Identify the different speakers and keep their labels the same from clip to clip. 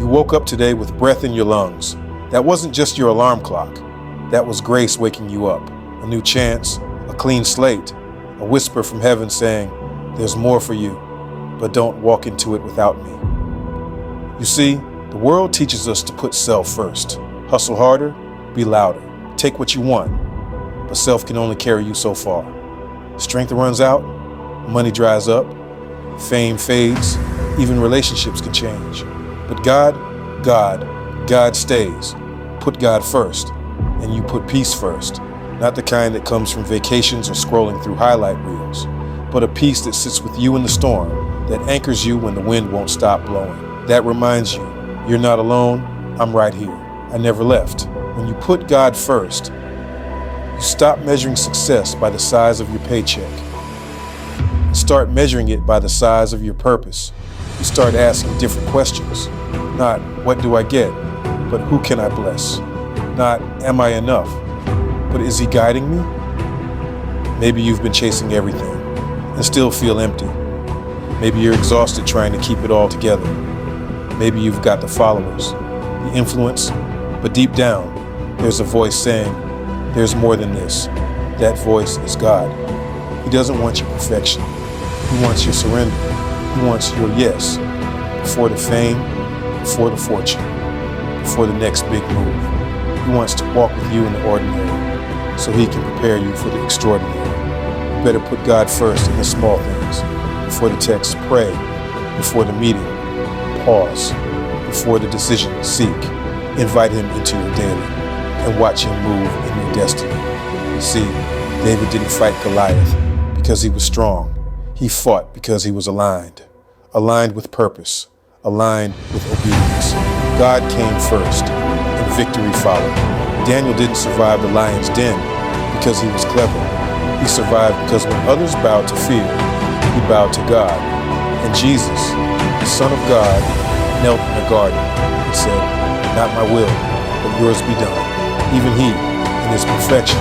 Speaker 1: woke up today with breath in your lungs. That wasn't just your alarm clock. That was grace waking you up. A new chance, a clean slate, a whisper from heaven saying, there's more for you, but don't walk into it without me. You see, the world teaches us to put self first. Hustle harder, be louder, take what you want. But self can only carry you so far. Strength runs out, money dries up, fame fades, even relationships can change. But God stays. Put God first, and you put peace first. Not the kind that comes from vacations or scrolling through highlight reels, but a peace that sits with you in the storm, that anchors you when the wind won't stop blowing. That reminds you, you're not alone, I'm right here. I never left. When you put God first, you stop measuring success by the size of your paycheck. And start measuring it by the size of your purpose. You start asking different questions. Not, what do I get? But who can I bless? Not, am I enough? But is he guiding me? Maybe you've been chasing everything and still feel empty. Maybe you're exhausted trying to keep it all together. Maybe you've got the followers, the influence, but deep down, there's a voice saying, there's more than this. That voice is God. He doesn't want your perfection. He wants your surrender. He wants your yes, before the fame, before the fortune, before the next big move. He wants to walk with you in the ordinary, so he can prepare you for the extraordinary. You better put God first in the small things. Before the text, pray. Before the meeting, pause. Before the decision, seek. Invite him into your daily and watch him move in your destiny. You see, David didn't fight Goliath because he was strong. He fought because he was aligned with purpose, aligned with obedience. God came first and victory followed. Daniel didn't survive the lion's den because he was clever. He survived because when others bowed to fear, he bowed to God. And Jesus, the Son of God, knelt in the garden and said, not my will, but yours be done. Even he, in his perfection,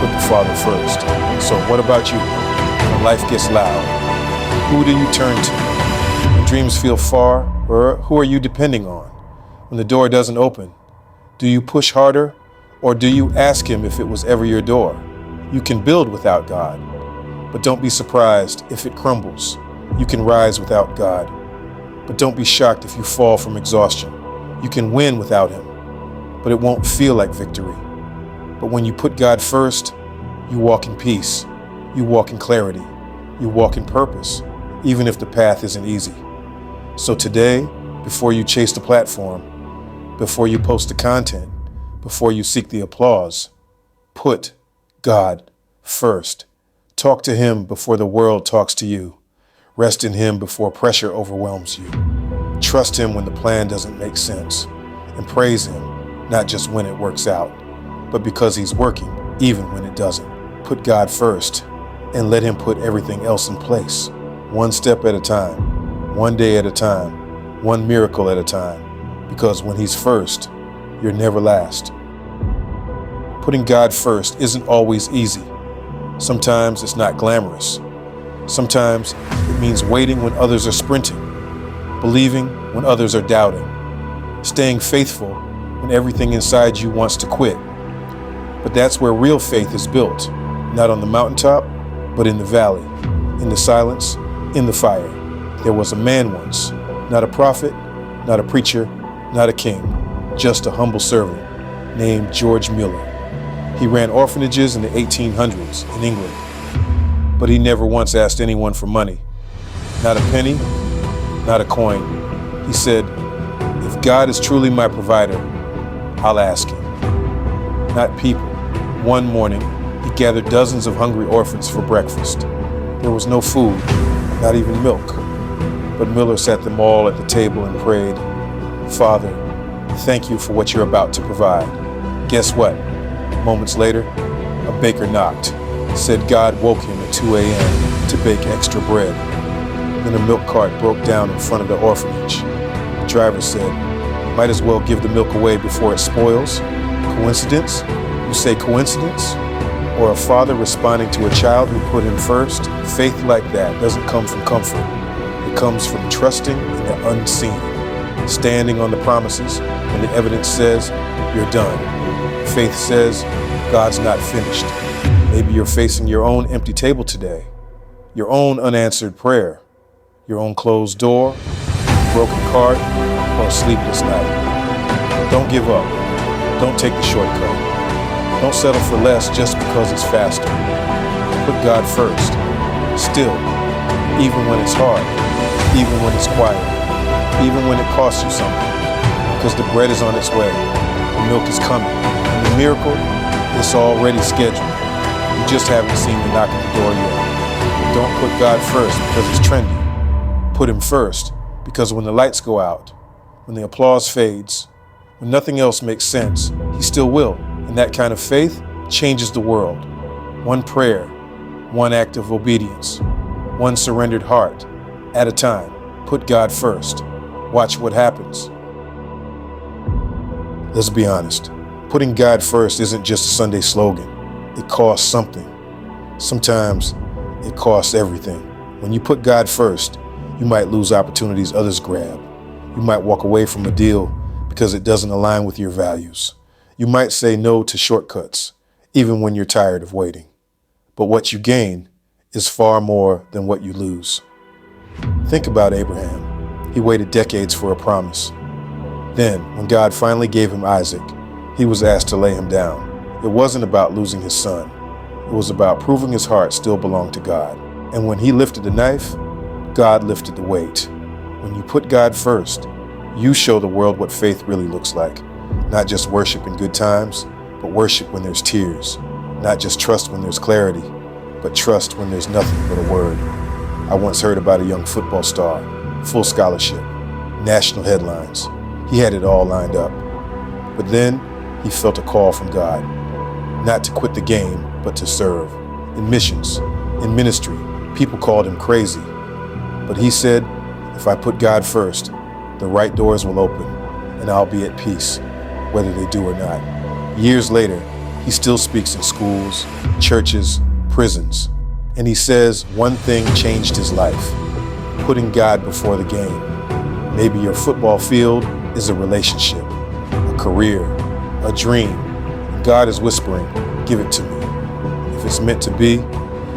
Speaker 1: put the Father first. So what about you? When life gets loud, who do you turn to? When dreams feel far, or who are you depending on? When the door doesn't open, do you push harder, or do you ask him if it was ever your door? You can build without God, but don't be surprised if it crumbles. You can rise without God, but don't be shocked if you fall from exhaustion. You can win without him, but it won't feel like victory. But when you put God first, you walk in peace, you walk in clarity, you walk in purpose, even if the path isn't easy. So today, before you chase the platform, before you post the content, before you seek the applause, put God first. Talk to him before the world talks to you. Rest in him before pressure overwhelms you. Trust him when the plan doesn't make sense. And praise him, not just when it works out, but because he's working, even when it doesn't. Put God first and let him put everything else in place. One step at a time, one day at a time, one miracle at a time. Because when he's first, you're never last. Putting God first isn't always easy. Sometimes it's not glamorous. Sometimes it means waiting when others are sprinting, believing when others are doubting, staying faithful when everything inside you wants to quit. But that's where real faith is built, not on the mountaintop, but in the valley, in the silence, in the fire. There was a man once, not a prophet, not a preacher, not a king, just a humble servant named George Mueller. He ran orphanages in the 1800s in England, but he never once asked anyone for money. Not a penny, not a coin. He said, if God is truly my provider, I'll ask him. Not people. One morning, he gathered dozens of hungry orphans for breakfast. There was no food, not even milk. But Mueller sat them all at the table and prayed, Father, thank you for what you're about to provide. Guess what? Moments later, a baker knocked, said God woke him at 2 a.m. to bake extra bread. Then a milk cart broke down in front of the orphanage. The driver said, might as well give the milk away before it spoils. Coincidence? You say coincidence? Or a father responding to a child who put him first? Faith like that doesn't come from comfort. It comes from trusting in the unseen. Standing on the promises when the evidence says you're done. Faith says God's not finished. Maybe you're facing your own empty table today, your own unanswered prayer, your own closed door, broken cart, or a sleepless night. Don't give up. Don't take the shortcut. Don't settle for less just because it's faster. Put God first. Still, even when it's hard, even when it's quiet, even when it costs you something, because the bread is on its way, the milk is coming, and the miracle is already scheduled. You just haven't seen the knock at the door yet. Don't put God first because it's trendy. Put Him first because when the lights go out, when the applause fades, when nothing else makes sense, He still will. And that kind of faith changes the world. One prayer, one act of obedience, one surrendered heart at a time. Put God first. Watch what happens. Let's be honest. Putting God first isn't just a Sunday slogan. It costs something. Sometimes it costs everything. When you put God first, you might lose opportunities others grab. You might walk away from a deal because it doesn't align with your values. You might say no to shortcuts, even when you're tired of waiting. But what you gain is far more than what you lose. Think about Abraham. He waited decades for a promise. Then, when God finally gave him Isaac, he was asked to lay him down. It wasn't about losing his son. It was about proving his heart still belonged to God. And when he lifted the knife, God lifted the weight. When you put God first, you show the world what faith really looks like. Not just worship in good times, but worship when there's tears. Not just trust when there's clarity, but trust when there's nothing but a word. I once heard about a young football star, full scholarship, national headlines. He had it all lined up. But then he felt a call from God, not to quit the game, but to serve. In missions, in ministry, people called him crazy. But he said, if I put God first, the right doors will open and I'll be at peace, whether they do or not. Years later, he still speaks in schools, churches, prisons. And he says one thing changed his life, putting God before the game. Maybe your football field is a relationship, a career, a dream. And God is whispering, give it to me. If it's meant to be,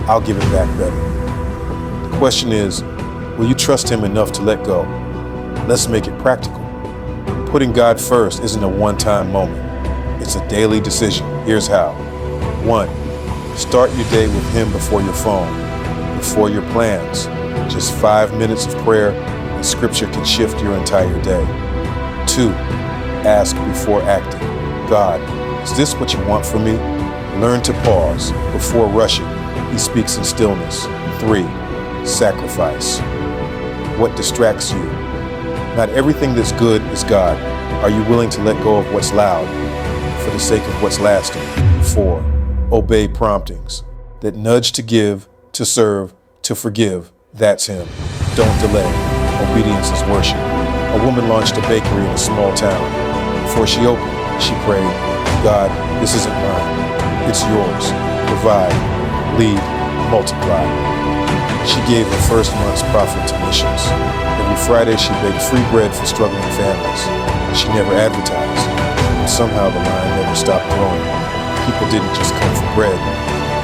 Speaker 1: I'll give it back better. The question is, will you trust Him enough to let go? Let's make it practical. Putting God first isn't a one-time moment. It's a daily decision. Here's how. 1, start your day with Him before your phone, before your plans. Just 5 minutes of prayer and Scripture can shift your entire day. 2, ask before acting. God, is this what you want from me? Learn to pause before rushing. He speaks in stillness. 3, sacrifice. What distracts you? Not everything that's good is God. Are you willing to let go of what's loud for the sake of what's lasting? 4, obey promptings. That nudge to give, to serve, to forgive, that's Him. Don't delay. Obedience is worship. A woman launched a bakery in a small town. Before she opened, she prayed, God, this isn't mine. It's yours. Provide, lead, multiply. She gave her first month's profit to missions. Every Friday, she baked free bread for struggling families. She never advertised, and somehow the line never stopped growing. People didn't just come for bread,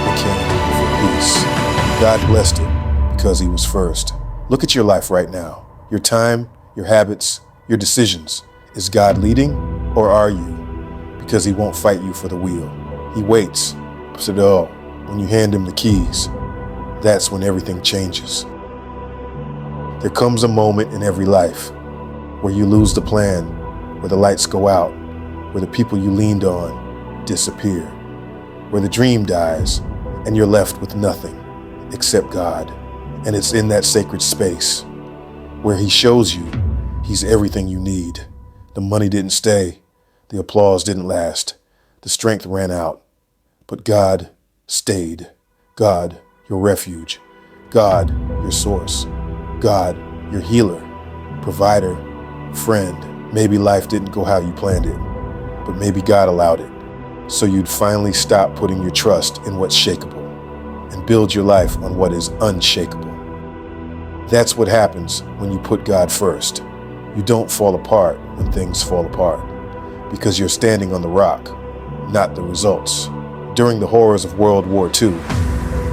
Speaker 1: they came for peace. God blessed it because He was first. Look at your life right now. Your time, your habits, your decisions. Is God leading, or are you? Because He won't fight you for the wheel. He waits. So when you hand Him the keys, that's when everything changes. There comes a moment in every life where you lose the plan, where the lights go out, where the people you leaned on disappear, where the dream dies and you're left with nothing except God. And it's in that sacred space where He shows you He's everything you need. The money didn't stay, the applause didn't last, the strength ran out, but God stayed. God, your refuge. God, your source. God, your healer, provider, friend. Maybe life didn't go how you planned it, but maybe God allowed it, so you'd finally stop putting your trust in what's shakeable and build your life on what is unshakable. That's what happens when you put God first. You don't fall apart when things fall apart, because you're standing on the rock, not the results. During the horrors of World War II,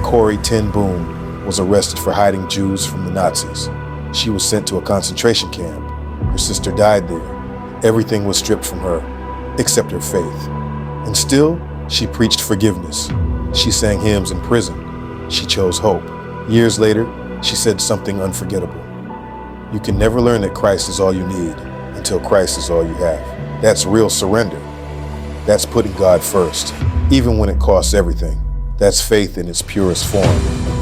Speaker 1: Corrie ten Boom was arrested for hiding Jews from the Nazis. She was sent to a concentration camp. Her sister died there. Everything was stripped from her, except her faith. And still, she preached forgiveness. She sang hymns in prison. She chose hope. Years later, she said something unforgettable. You can never learn that Christ is all you need until Christ is all you have. That's real surrender. That's putting God first, even when it costs everything. That's faith in its purest form.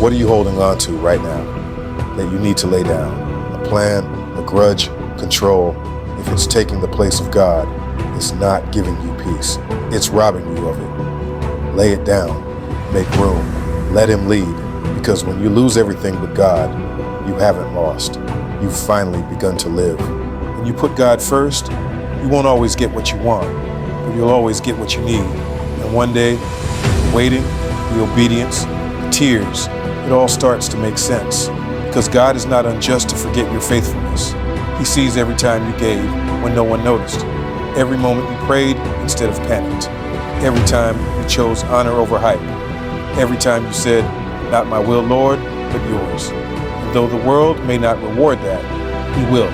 Speaker 1: What are you holding on to right now that you need to lay down? A plan, a grudge, control. If it's taking the place of God, it's not giving you peace. It's robbing you of it. Lay it down. Make room. Let Him lead. Because when you lose everything but God, you haven't lost. You've finally begun to live. When you put God first, you won't always get what you want, but you'll always get what you need. And one day, the waiting, the obedience, the tears, it all starts to make sense. Because God is not unjust to forget your faithfulness. He sees every time you gave when no one noticed. Every moment you prayed instead of panicked. Every time you chose honor over hype. Every time you said, not my will, Lord, but yours. And though the world may not reward that, He will.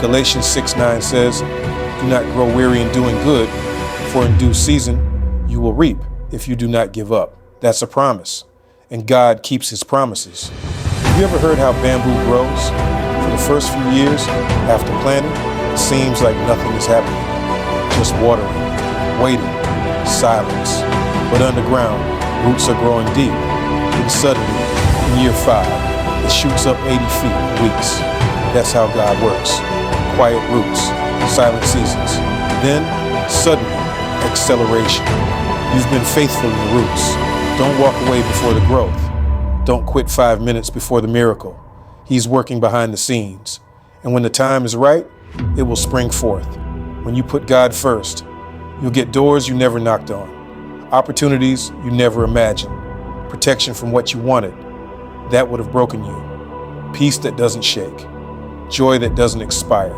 Speaker 1: Galatians 6:9 says, do not grow weary in doing good, for in due season you will reap if you do not give up. That's a promise, and God keeps His promises. Have you ever heard how bamboo grows? For the first few years after planting, it seems like nothing is happening. Just watering, waiting, silence. But underground, roots are growing deep. And suddenly, in year 5, it shoots up 80 feet in weeks. That's how God works. Quiet roots, silent seasons. Then, suddenly, acceleration. You've been faithful in the roots. Don't walk away before the growth. Don't quit 5 minutes before the miracle. He's working behind the scenes. And when the time is right, it will spring forth. When you put God first, you'll get doors you never knocked on, opportunities you never imagined, protection from what you wanted that would have broken you, peace that doesn't shake, joy that doesn't expire.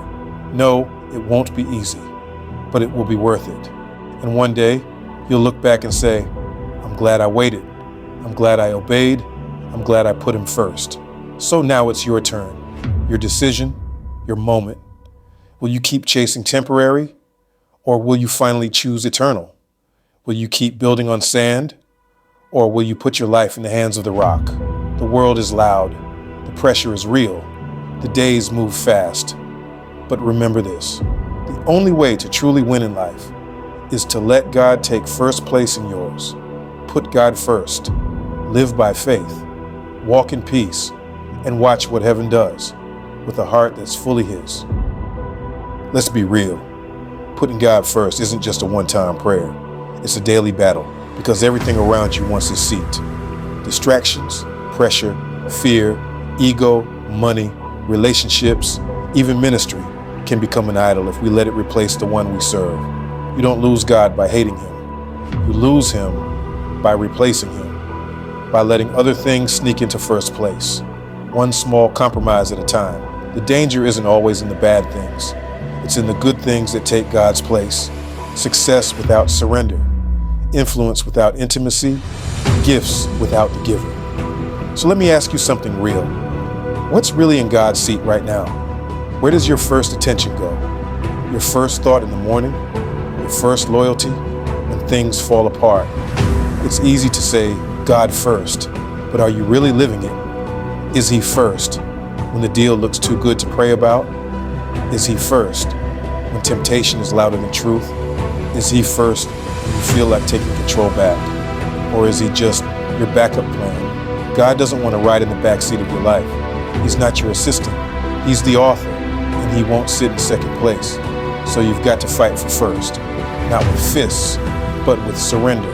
Speaker 1: No, it won't be easy, but it will be worth it. And one day, you'll look back and say, I'm glad I waited. I'm glad I obeyed. I'm glad I put Him first. So now it's your turn, your decision, your moment. Will you keep chasing temporary, or will you finally choose eternal? Will you keep building on sand, or will you put your life in the hands of the rock? The world is loud. The pressure is real. The days move fast. But remember this, the only way to truly win in life is to let God take first place in yours. Put God first. Live by faith. Walk in peace. And watch what heaven does with a heart that's fully His. Let's be real. Putting God first isn't just a one-time prayer. It's a daily battle because everything around you wants His seat. Distractions, pressure, fear, ego, money, relationships, even ministry can become an idol if we let it replace the one we serve. You don't lose God by hating Him. You lose Him by replacing Him, by letting other things sneak into first place, one small compromise at a time. The danger isn't always in the bad things. It's in the good things that take God's place. Success without surrender, influence without intimacy, gifts without the giver. So let me ask you something real. What's really in God's seat right now? Where does your first attention go? Your first thought in the morning? Your first loyalty when things fall apart? It's easy to say God first, but are you really living it? Is He first when the deal looks too good to pray about? Is He first when temptation is louder than truth? Is He first when you feel like taking control back? Or is He just your backup plan? God doesn't want to ride in the backseat of your life. He's not your assistant. He's the author, and He won't sit in second place. So you've got to fight for first, not with fists, but with surrender.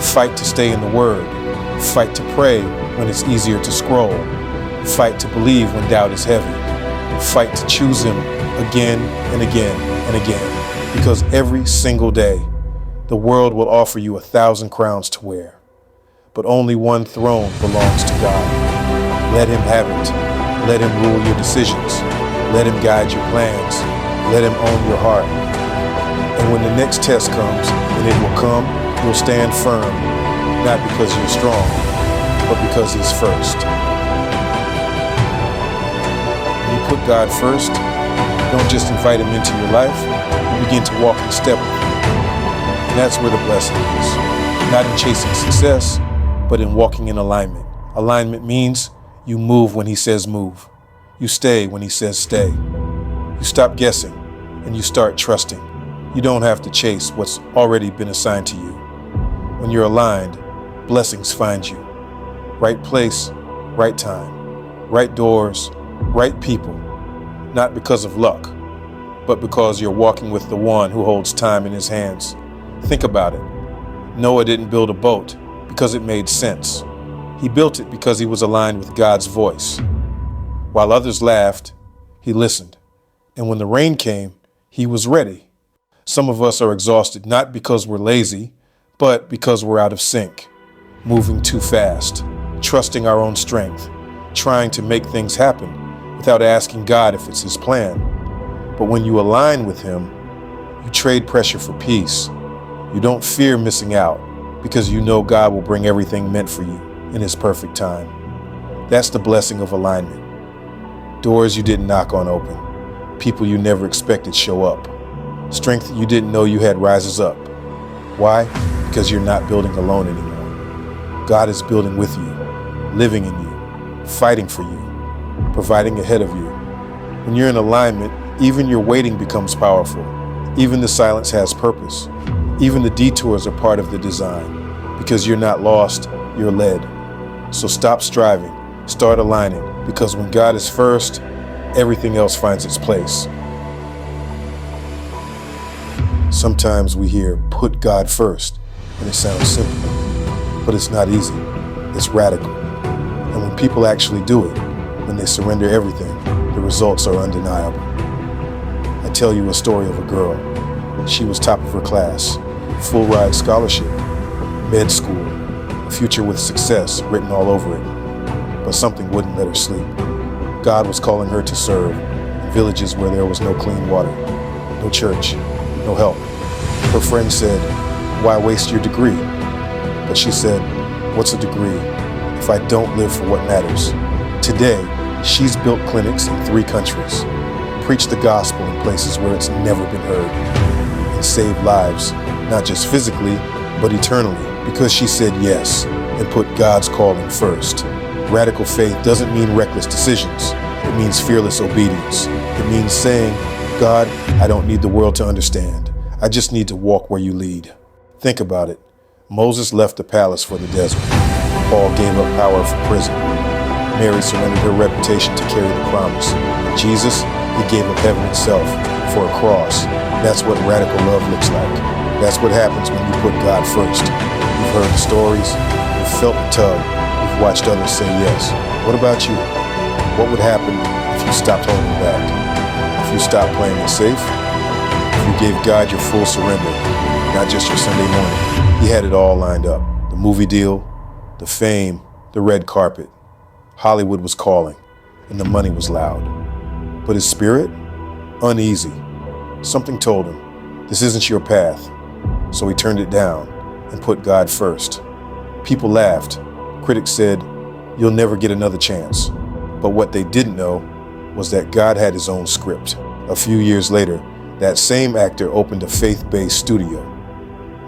Speaker 1: Fight to stay in the Word. Fight to pray when it's easier to scroll. Fight to believe when doubt is heavy. Fight to choose Him again and again and again. Because every single day, the world will offer you 1,000 crowns to wear. But only one throne belongs to God. Let Him have it. Let Him rule your decisions. Let him guide your plans. Let him own your heart. And when the next test comes, and it will come, you'll stand firm, not because you're strong, but because he's first. When you put God first, don't just invite him into your life, you begin to walk in step with him. And that's where the blessing is. Not in chasing success, but in walking in alignment. Alignment means you move when he says move. You stay when he says stay. You stop guessing and you start trusting. You don't have to chase what's already been assigned to you. When you're aligned, blessings find you. Right place, right time, right doors, right people. Not because of luck, but because you're walking with the one who holds time in his hands. Think about it. Noah didn't build a boat because it made sense. He built it because he was aligned with God's voice. While others laughed, he listened. And when the rain came, he was ready. Some of us are exhausted not because we're lazy, but because we're out of sync, moving too fast, trusting our own strength, trying to make things happen without asking God if it's his plan. But when you align with him, you trade pressure for peace. You don't fear missing out because you know God will bring everything meant for you in his perfect time. That's the blessing of alignment. Doors you didn't knock on open. People you never expected show up. Strength you didn't know you had rises up. Why? Because you're not building alone anymore. God is building with you, living in you, fighting for you, providing ahead of you. When you're in alignment, even your waiting becomes powerful. Even the silence has purpose. Even the detours are part of the design. Because you're not lost, you're led. So stop striving, start aligning, because when God is first, everything else finds its place. Sometimes we hear, put God first, and it sounds simple, but it's not easy. It's radical. And when people actually do it, when they surrender everything, the results are undeniable. I tell you a story of a girl. She was top of her class, full ride scholarship, med school, a future with success written all over it. But something wouldn't let her sleep. God was calling her to serve in villages where there was no clean water, no church, no help. Her friend said, "Why waste your degree?" But she said, "What's a degree if I don't live for what matters?" Today, she's built clinics in 3 countries, preached the gospel in places where it's never been heard, and saved lives, not just physically, but eternally, because she said yes and put God's calling first. Radical faith doesn't mean reckless decisions. It means fearless obedience. It means saying, "God, I don't need the world to understand. I just need to walk where you lead." Think about it. Moses left the palace for the desert. Paul gave up power for prison. Mary surrendered her reputation to carry the promise. And Jesus, he gave up heaven itself for a cross. That's what radical love looks like. That's what happens when you put God first. You've heard the stories. You've felt the tug. You've watched others say yes. What about you? What would happen if you stopped holding back? If you stopped playing it safe? If you gave God your full surrender, not just your Sunday morning? He had it all lined up. The movie deal, the fame, the red carpet. Hollywood was calling, and the money was loud. But his spirit? Uneasy. Something told him, this isn't your path. So he turned it down and put God first. People laughed. Critics said, "You'll never get another chance." But what they didn't know was that God had his own script. A few years later, that same actor opened a faith-based studio.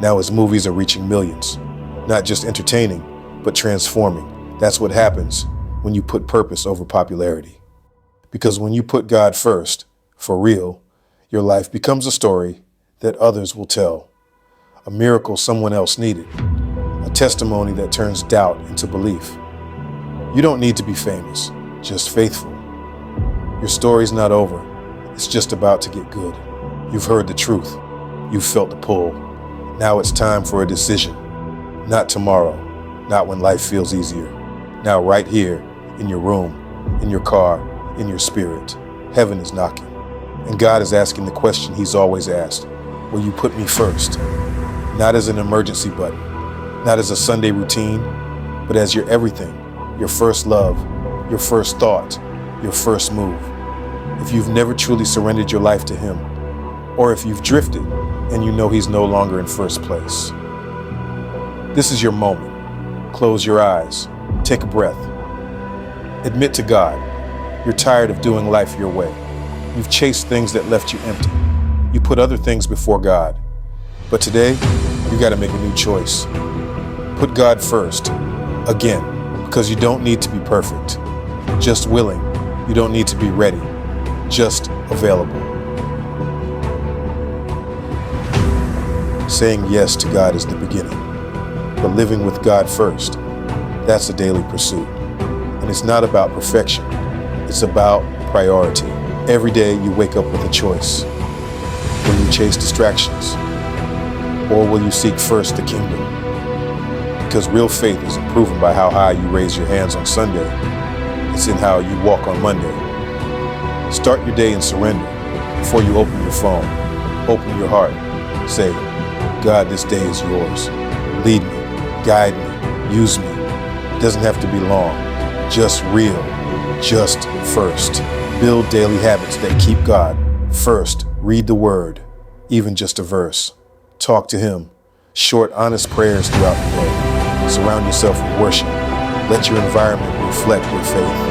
Speaker 1: Now his movies are reaching millions. Not just entertaining, but transforming. That's what happens when you put purpose over popularity. Because when you put God first, for real, your life becomes a story that others will tell. A miracle someone else needed. A testimony that turns doubt into belief. You don't need to be famous, just faithful. Your story's not over. It's just about to get good. You've heard the truth. You've felt the pull. Now it's time for a decision. Not tomorrow, not when life feels easier. Now right here, in your room, in your car, in your spirit, heaven is knocking. And God is asking the question he's always asked. Will you put me first? Not as an emergency button, not as a Sunday routine, but as your everything, your first love, your first thought, your first move. if you've never truly surrendered your life to Him, or if you've drifted and you know He's no longer in first place. This is your moment. Close your eyes. Take a breath. Admit to God, you're tired of doing life your way. You've chased things that left you empty. You put other things before God. But today, you got to make a new choice. Put God first, again, because you don't need to be perfect. Just willing. You don't need to be ready. Just available. Saying yes to God is the beginning, but living with God first, that's a daily pursuit. And it's not about perfection, it's about priority. Every day you wake up with a choice. Will you chase distractions, or will you seek first the kingdom? Because real faith isn't proven by how high you raise your hands on Sunday, it's in how you walk on Monday. Start your day in surrender. Before you open your phone, open your heart. Say, God, this day is yours. Lead me, guide me, use me. It doesn't have to be long, just real, just first. Build daily habits that keep God first. Read the Word, even just a verse. Talk to Him. Short, honest prayers throughout the day. Surround yourself with worship. Let your environment reflect your faith.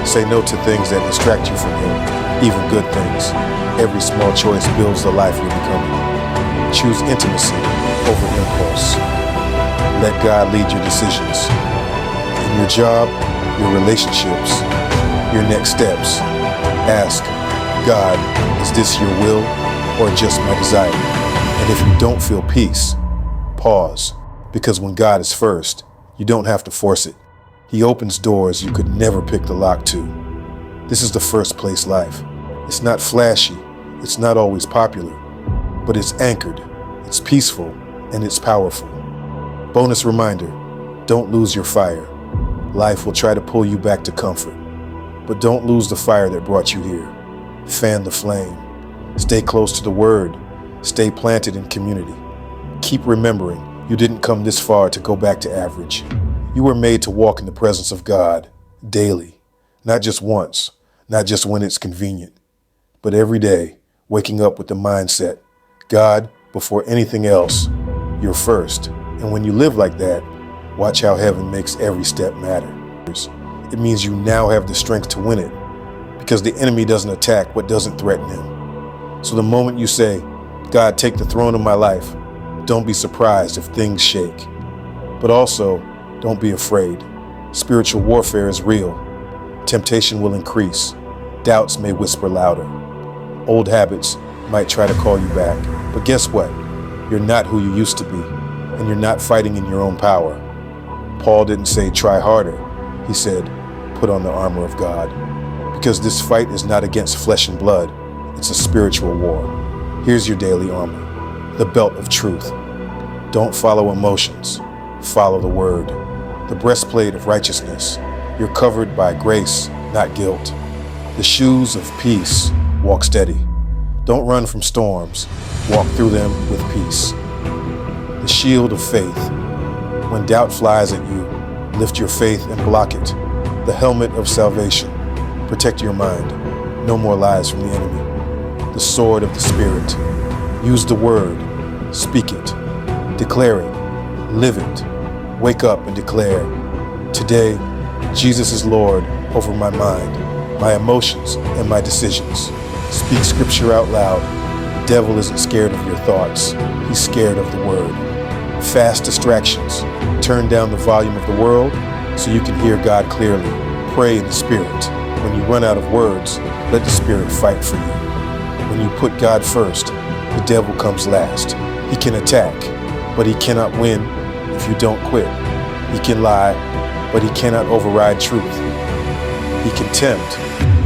Speaker 1: Say no to things that distract you from Him, even good things. Every small choice builds the life you're becoming. Choose intimacy over impulse. Let God lead your decisions. In your job, your relationships, your next steps. Ask, God, is this your will or just my desire? And if you don't feel peace, pause. Because when God is first, you don't have to force it. He opens doors you could never pick the lock to. This is the first place life. It's not flashy, it's not always popular, but it's anchored, it's peaceful, and it's powerful. Bonus reminder, don't lose your fire. Life will try to pull you back to comfort, but don't lose the fire that brought you here. Fan the flame. Stay close to the Word. Stay planted in community. Keep remembering you didn't come this far to go back to average. You were made to walk in the presence of God daily, not just once, not just when it's convenient, but every day, waking up with the mindset, God, before anything else, you're first. And when you live like that, watch how heaven makes every step matter. It means you now have the strength to win it, because the enemy doesn't attack what doesn't threaten him. So the moment you say, God, take the throne of my life, don't be surprised if things shake. But also, don't be afraid. Spiritual warfare is real. Temptation will increase. Doubts may whisper louder. Old habits might try to call you back. But guess what? You're not who you used to be, and you're not fighting in your own power. Paul didn't say try harder. He said, put on the armor of God. Because this fight is not against flesh and blood. It's a spiritual war. Here's your daily armor, the belt of truth. Don't follow emotions. Follow the Word. The breastplate of righteousness. You're covered by grace, not guilt. The shoes of peace. Walk steady. Don't run from storms. Walk through them with peace. The shield of faith. When doubt flies at you, lift your faith and block it. The helmet of salvation. Protect your mind. No more lies from the enemy. The sword of the Spirit. Use the Word. Speak it. Declare it. Live it. Wake up and declare, today, Jesus is Lord over my mind, my emotions, and my decisions. Speak scripture out loud. The devil isn't scared of your thoughts. He's scared of the Word. Fast distractions. Turn down the volume of the world so you can hear God clearly. Pray in the Spirit. When you run out of words, let the Spirit fight for you. When you put God first, the devil comes last. He can attack, but he cannot win if you don't quit. He can lie, but he cannot override truth. He can tempt,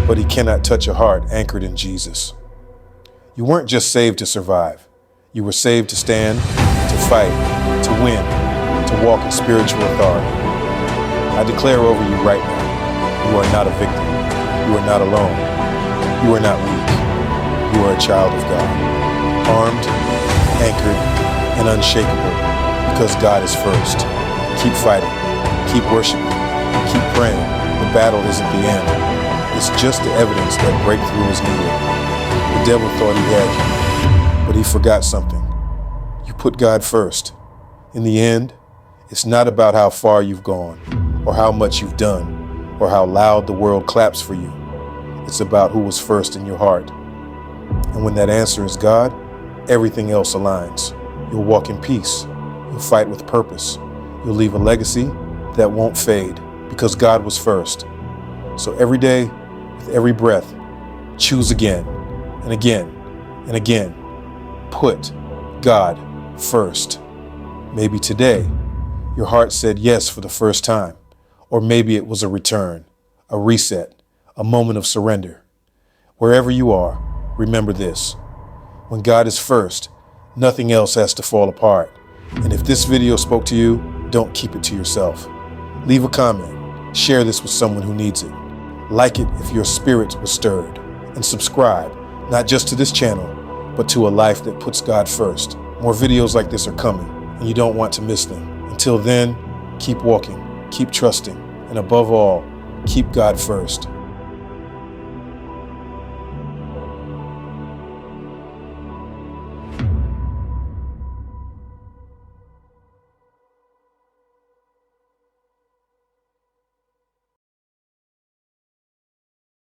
Speaker 1: but he cannot touch a heart anchored in Jesus. You weren't just saved to survive. You were saved to stand, to fight, to win, to walk in spiritual authority. I declare over you right now, you are not a victim. You are not alone. You are not weak. You are a child of God. Armed, anchored, and unshakable, because God is first. Keep fighting. Keep worshiping. Keep praying. The battle isn't the end. It's just the evidence that breakthrough is near. The devil thought he had you, but he forgot something. You put God first. In the end, it's not about how far you've gone, or how much you've done, or how loud the world claps for you. It's about who was first in your heart. And when that answer is God, everything else aligns. You'll walk in peace. You'll fight with purpose. You'll leave a legacy that won't fade because God was first. So every day, with every breath, choose again and again and again. Put God first. Maybe today, your heart said yes for the first time, or maybe it was a return, a reset, a moment of surrender. Wherever you are, remember this. When God is first, nothing else has to fall apart. And if this video spoke to you, don't keep it to yourself. Leave a comment, share this with someone who needs it. Like it if your spirit was stirred, and subscribe, not just to this channel, but to a life that puts God first. More videos like this are coming, and you don't want to miss them. Until then, keep walking, keep trusting, and above all, keep God first.